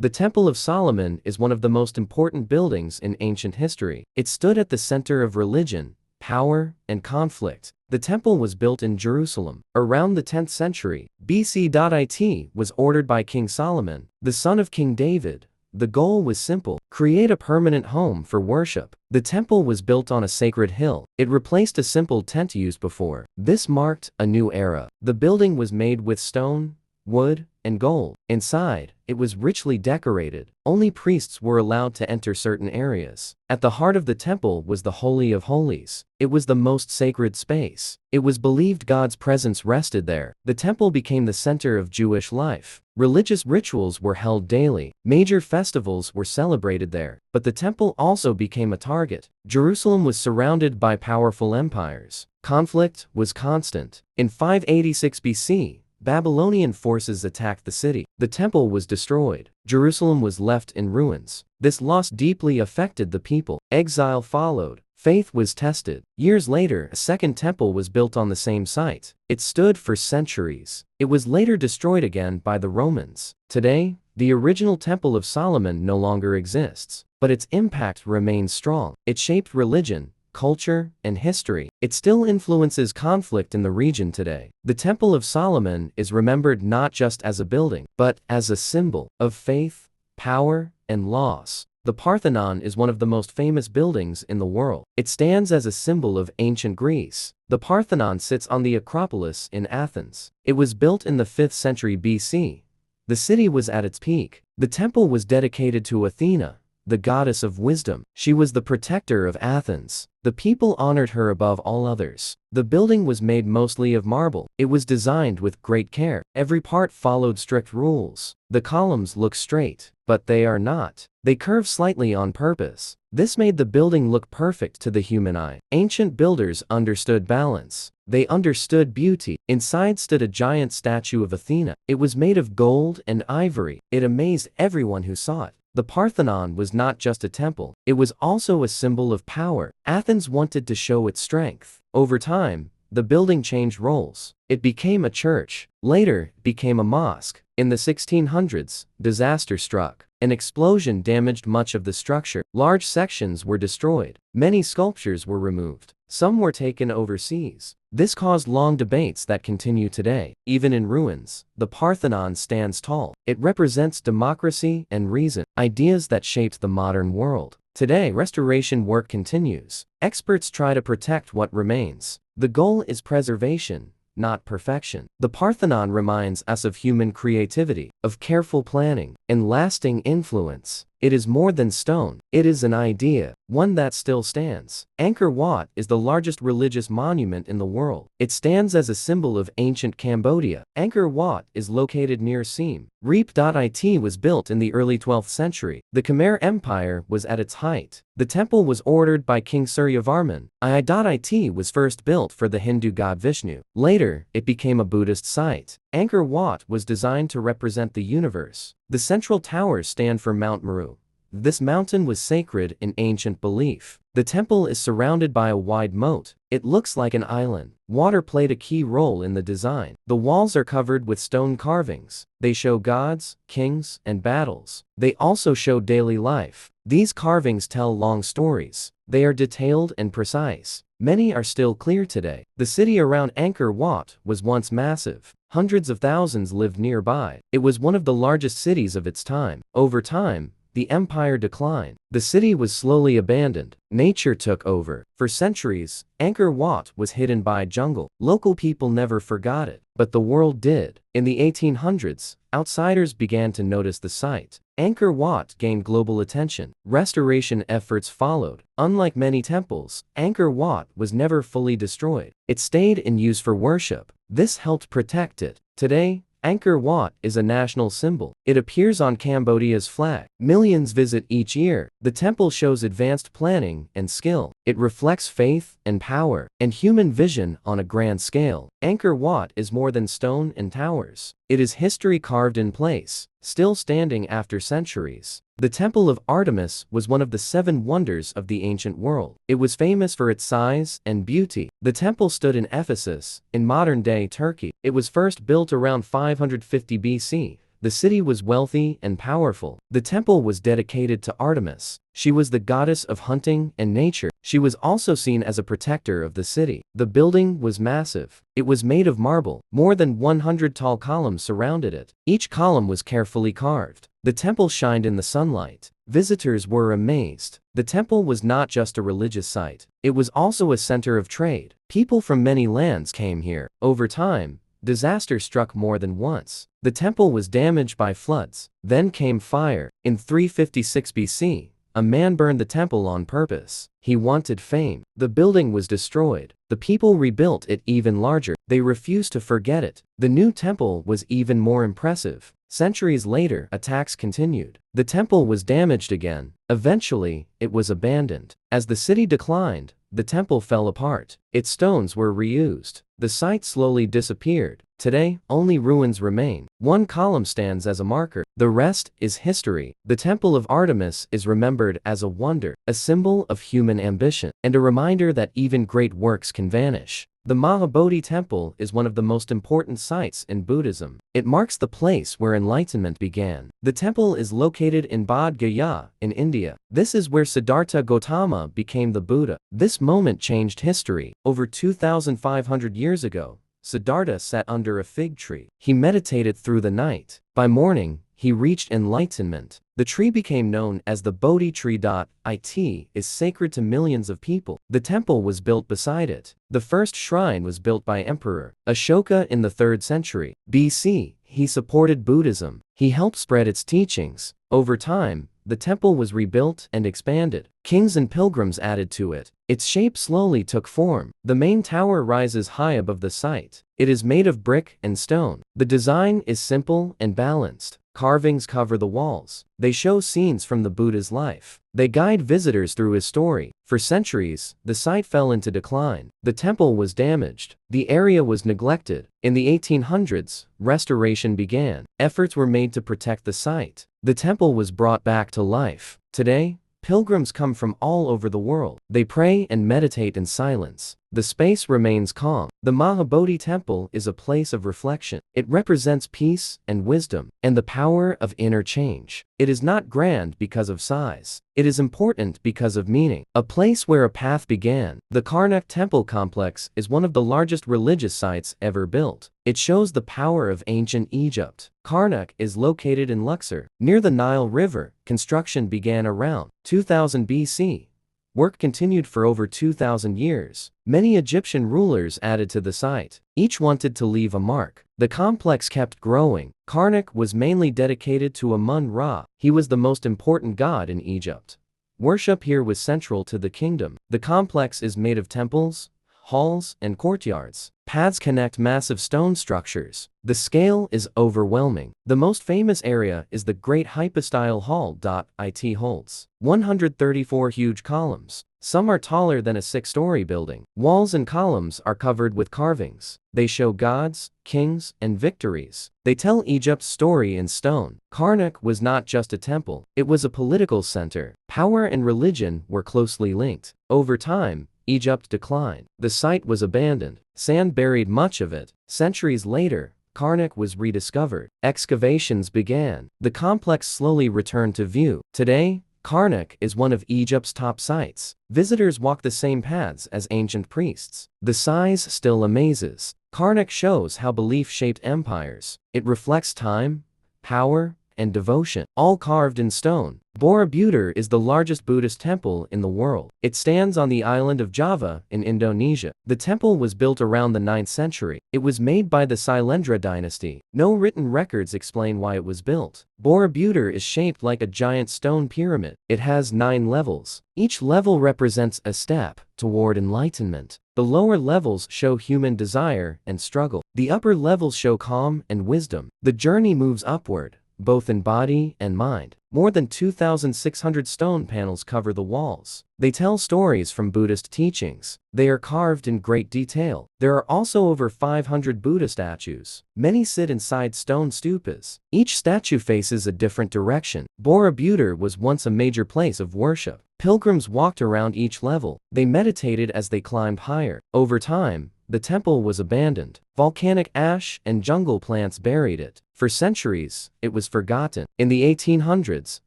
The Temple of Solomon is one of the most important buildings in ancient history. It stood at the center of religion, power, and conflict. The temple was built in Jerusalem around the 10th century BC. It was ordered by King Solomon, the son of King David. The goal was simple: create a permanent home for worship. The temple was built on a sacred hill. It replaced a simple tent used before. This marked a new era. The building was made with stone, wood, and gold. Inside, it was richly decorated. Only priests were allowed to enter certain areas. At the heart of the temple was the Holy of Holies. It was the most sacred space. It was believed God's presence rested there. The temple became the center of Jewish life. Religious rituals were held daily. Major festivals were celebrated there. But the temple also became a target. Jerusalem was surrounded by powerful empires. Conflict was constant. In 586 BC, Babylonian forces attacked the city. The temple was destroyed. Jerusalem was left in ruins. This loss deeply affected the people. Exile followed. Faith was tested. Years later, a second temple was built on the same site. It stood for centuries. It was later destroyed again by the Romans. Today, the original Temple of Solomon no longer exists, but its impact remains strong. It shaped religion, culture, and history. It still influences conflict in the region today. The Temple of Solomon is remembered not just as a building, but as a symbol of faith, power, and loss. The Parthenon is one of the most famous buildings in the world. It stands as a symbol of ancient Greece. The Parthenon sits on the Acropolis in Athens. It was built in the 5th century BC. The city was at its peak. The temple was dedicated to Athena, the goddess of wisdom. She was the protector of Athens. The people honored her above all others. The building was made mostly of marble. It was designed with great care. Every part followed strict rules. The columns look straight, but they are not. They curve slightly on purpose. This made the building look perfect to the human eye. Ancient builders understood balance. They understood beauty. Inside stood a giant statue of Athena. It was made of gold and ivory. It amazed everyone who saw it. The Parthenon was not just a temple, it was also a symbol of power. Athens wanted to show its strength. Over time, the building changed roles. It became a church. Later, it became a mosque. In the 1600s, disaster struck. An explosion damaged much of the structure. Large sections were destroyed. Many sculptures were removed. Some were taken overseas. This caused long debates that continue today. Even in ruins, the Parthenon stands tall. It represents democracy and reason, ideas that shaped the modern world. Today, restoration work continues. Experts try to protect what remains. The goal is preservation, not perfection. The Parthenon reminds us of human creativity, of careful planning, and lasting influence. It is more than stone. It is an idea, one that still stands. Angkor Wat is the largest religious monument in the world. It stands as a symbol of ancient Cambodia. Angkor Wat is located near Siem Reap. It was built in the early 12th century. The Khmer Empire was at its height. The temple was ordered by King Suryavarman. It was first built for the Hindu god Vishnu. Later, it became a Buddhist site. Angkor Wat was designed to represent the universe. The central towers stand for Mount Meru. This mountain was sacred in ancient belief. The temple is surrounded by a wide moat. It looks like an island. Water played a key role in the design. The walls are covered with stone carvings. They show gods, kings, and battles. They also show daily life. These carvings tell long stories. They are detailed and precise. Many are still clear today. The city around Angkor Wat was once massive. Hundreds of thousands lived nearby. It was one of the largest cities of its time. Over time, the empire declined. The city was slowly abandoned. Nature took over. For centuries, Angkor Wat was hidden by jungle. Local people never forgot it, but the world did. In the 1800s, outsiders began to notice the site. Angkor Wat gained global attention. Restoration efforts followed. Unlike many temples, Angkor Wat was never fully destroyed. It stayed in use for worship. This helped protect it. Today, Angkor Wat is a national symbol. It appears on Cambodia's flag. Millions visit each year. The temple shows advanced planning and skill. It reflects faith and power and human vision on a grand scale. Angkor Wat is more than stone and towers. It is history carved in place, still standing after centuries. The Temple of Artemis was one of the 7 wonders of the ancient world. It was famous for its size and beauty. The temple stood in Ephesus, in modern-day Turkey. It was first built around 550 BC. The city was wealthy and powerful. The temple was dedicated to Artemis. She was the goddess of hunting and nature. She was also seen as a protector of the city. The building was massive. It was made of marble. More than 100 tall columns surrounded it. Each column was carefully carved. The temple shined in the sunlight. Visitors were amazed. The temple was not just a religious site. It was also a center of trade. People from many lands came here. Over time, disaster struck more than once. The temple was damaged by floods. Then came fire. In 356 BC, a man burned the temple on purpose. He wanted fame. The building was destroyed. The people rebuilt it even larger. They refused to forget it. The new temple was even more impressive. Centuries later, attacks continued. The temple was damaged again. Eventually, it was abandoned. As the city declined, the temple fell apart. Its stones were reused. The site slowly disappeared. Today, only ruins remain. One column stands as a marker. The rest is history. The Temple of Artemis is remembered as a wonder, a symbol of human ambition, and a reminder that even great works can vanish. The Mahabodhi Temple is one of the most important sites in Buddhism. It marks the place where enlightenment began. The temple is located in Bodh Gaya, in India. This is where Siddhartha Gautama became the Buddha. This moment changed history. Over 2,500 years ago, Siddhartha sat under a fig tree. He meditated through the night. By morning, he reached enlightenment. The tree became known as the Bodhi tree. It is sacred to millions of people. The temple was built beside it. The first shrine was built by Emperor Ashoka in the 3rd century BC. He supported Buddhism. He helped spread its teachings. Over time, the temple was rebuilt and expanded. Kings and pilgrims added to it. Its shape slowly took form. The main tower rises high above the site. It is made of brick and stone. The design is simple and balanced. Carvings cover the walls. They show scenes from the Buddha's life. They guide visitors through his story. For centuries, the site fell into decline. The temple was damaged. The area was neglected. In the 1800s, restoration began. Efforts were made to protect the site. The temple was brought back to life. Today, pilgrims come from all over the world. They pray and meditate in silence. The space remains calm. The Mahabodhi Temple is a place of reflection. It represents peace and wisdom, and the power of inner change. It is not grand because of size. It is important because of meaning. A place where a path began. The Karnak temple complex is one of the largest religious sites ever built. It shows the power of ancient Egypt. Karnak is located in Luxor, near the Nile River. Construction began around 2000 BC. Work continued for over 2,000 years. Many Egyptian rulers added to the site. Each wanted to leave a mark. The complex kept growing. Karnak was mainly dedicated to Amun-Ra. He was the most important god in Egypt. Worship here was central to the kingdom. The complex is made of temples, halls, and courtyards. Paths connect massive stone structures. The scale is overwhelming. The most famous area is the Great Hypostyle Hall. It holds 134 huge columns. Some are taller than a 6-story building. Walls and columns are covered with carvings. They show gods, kings, and victories. They tell Egypt's story in stone. Karnak was not just a temple, it was a political center. Power and religion were closely linked. Over time, Egypt declined. The site was abandoned. Sand buried much of it. Centuries later, Karnak was rediscovered. Excavations began. The complex slowly returned to view. Today, Karnak is one of Egypt's top sites. Visitors walk the same paths as ancient priests. The size still amazes. Karnak shows how belief shaped empires. It reflects time, power, and devotion, all carved in stone. Borobudur is the largest Buddhist temple in the world. It stands on the island of Java in Indonesia. The temple was built around the 9th century. It was made by the Sailendra dynasty. No written records explain why it was built. Borobudur is shaped like a giant stone pyramid. It has 9 levels. Each level represents a step toward enlightenment. The lower levels show human desire and struggle. The upper levels show calm and wisdom. The journey moves upward, both in body and mind. More than 2,600 stone panels cover the walls. They tell stories from Buddhist teachings. They are carved in great detail. There are also over 500 Buddha statues. Many sit inside stone stupas. Each statue faces a different direction. Borobudur was once a major place of worship. Pilgrims walked around each level. They meditated as they climbed higher. Over time, the temple was abandoned. Volcanic ash and jungle plants buried it. For centuries, it was forgotten. In the 1800s,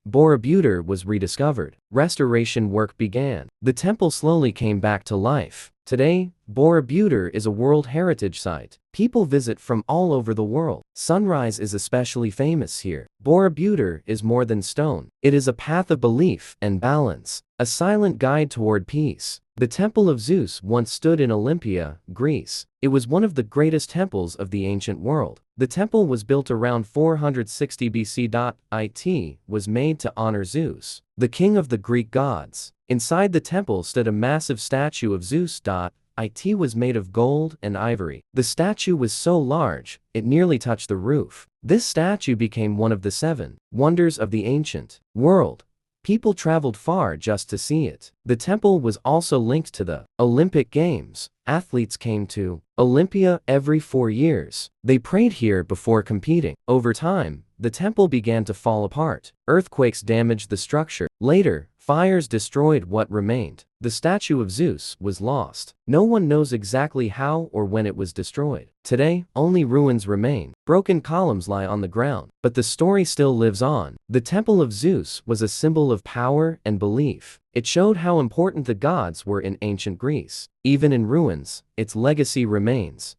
Borobudur was rediscovered. Restoration work began. The temple slowly came back to life. Today, Borobudur is a World Heritage Site. People visit from all over the world. Sunrise is especially famous here. Borobudur is more than stone. It is a path of belief and balance, a silent guide toward peace. The Temple of Zeus once stood in Olympia, Greece. It was one of the greatest temples of the ancient world. The temple was built around 460 BC. It was made to honor Zeus, the king of the Greek gods. Inside the temple stood a massive statue of Zeus. It was made of gold and ivory. The statue was so large, it nearly touched the roof. This statue became one of the 7 wonders of the ancient world. People traveled far just to see it. The temple was also linked to the Olympic Games. Athletes came to Olympia every 4 years. They prayed here before competing. Over time, the temple began to fall apart. Earthquakes damaged the structure. Later, fires destroyed what remained. The statue of Zeus was lost. No one knows exactly how or when it was destroyed. Today, only ruins remain. Broken columns lie on the ground. But the story still lives on. The Temple of Zeus was a symbol of power and belief. It showed how important the gods were in ancient Greece. Even in ruins, its legacy remains.